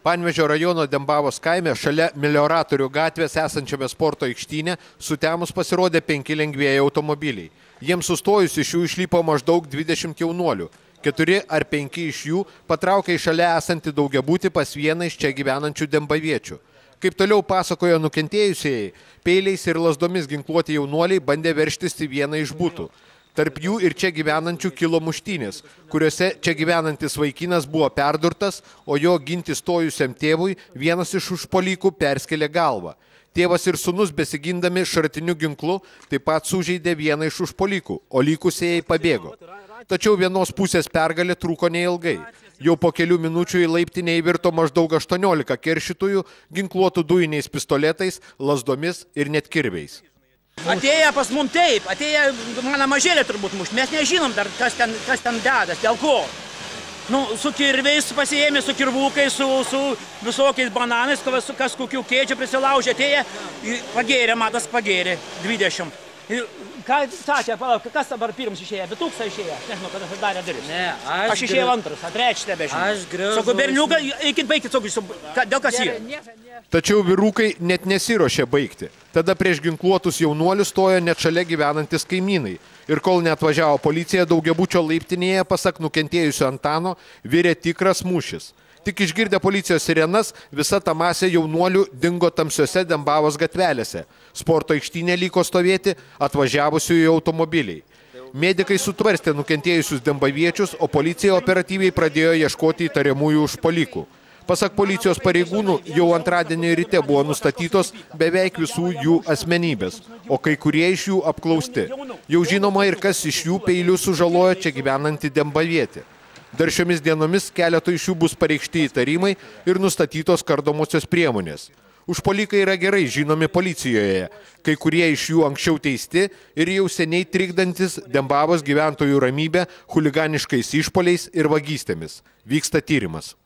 Panevėžio rajono Dembavos kaime šalia Melioratorių gatvės esančiame sporto aikštyne sutemus pasirodė 5 lengvieji automobiliai. Jiems sustojus iš jų išlipo maždaug 20 jaunuolių. 4 ar 5 iš jų patraukė į šalia esantį daugiabutį pas vieną iš čia gyvenančių dembaviečių. Kaip toliau pasakojo nukentėjusieji, peiliais ir lazdomis ginkluoti jaunuoliai bandė veržtis į vieną iš butų. Tarp jų ir čia gyvenančių kilo muštynės, kuriuose čia gyvenantis vaikinas buvo perdurtas, o jo ginti stojusiam tėvui vienas iš užpuolikų perskėlė galvą. Tėvas ir sūnus besigindami šratiniu ginklu taip pat sužeidė vieną iš užpuolikų, o likusieji pabėgo. Tačiau vienos pusės pergalė truko neilgai. Jau po kelių minučių į laiptinę įvirto maždaug 18 keršytojų, ginkluotų dujiniais pistoletais, lazdomis ir net kirviais. Atėję pas mum taip, atėję mano mažėlė turbūt mušt, mes nežinom dar, kas ten dedas, dėl ko. Nu, su kirviais pasiėmė, su kirvukais, su visokiais bananais, kas kokių kėdžių prisilaužė, atėję, pagėrė, matas pagėrė, 20. Ir ką sakė, kas dabar pirms išėjo, Bituksą išėjo, nežinau, kada darė duris. Ne, aš išėjau antras, trečias tebežinau. Aš griaužau. Sako, berniuką, eikit baigti, dėl kas yra. Tačiau vyrukai net nesiruošė baigti. Tada prieš ginkluotus jaunuolius stojo net šalia gyvenantis kaimynai. Ir kol neatvažiavo policija, daugiabučio laiptinėje, pasak nukentėjusio Antano, virė tikras mūšis. Tik išgirdę policijos sirenas, visa ta masė jaunuolių dingo tamsiose Dembavos gatvelėse. Sporto aikštynė liko stovėti atvažiavusiųjų automobiliai. Medikai sutvarstė nukentėjusius dembaviečius, o policija operatyviai pradėjo ieškoti įtariamųjų užpuolikų. Pasak policijos pareigūnų, jau antradienį ryte buvo nustatytos beveik visų jų asmenybės, o kai kurie iš jų apklausti. Jau žinoma ir kas iš jų peiliu sužalojo čia gyvenantį dembavietį. Dar šiomis dienomis keletui iš jų bus pareikšti įtarimai ir nustatytos kardomosios priemonės. Užpuolikai yra gerai žinomi policijoje, kai kurie iš jų anksčiau teisti ir jau seniai trikdantis Dembavos gyventojų ramybę chuliganiškais išpuoliais ir vagystėmis. Vyksta tyrimas.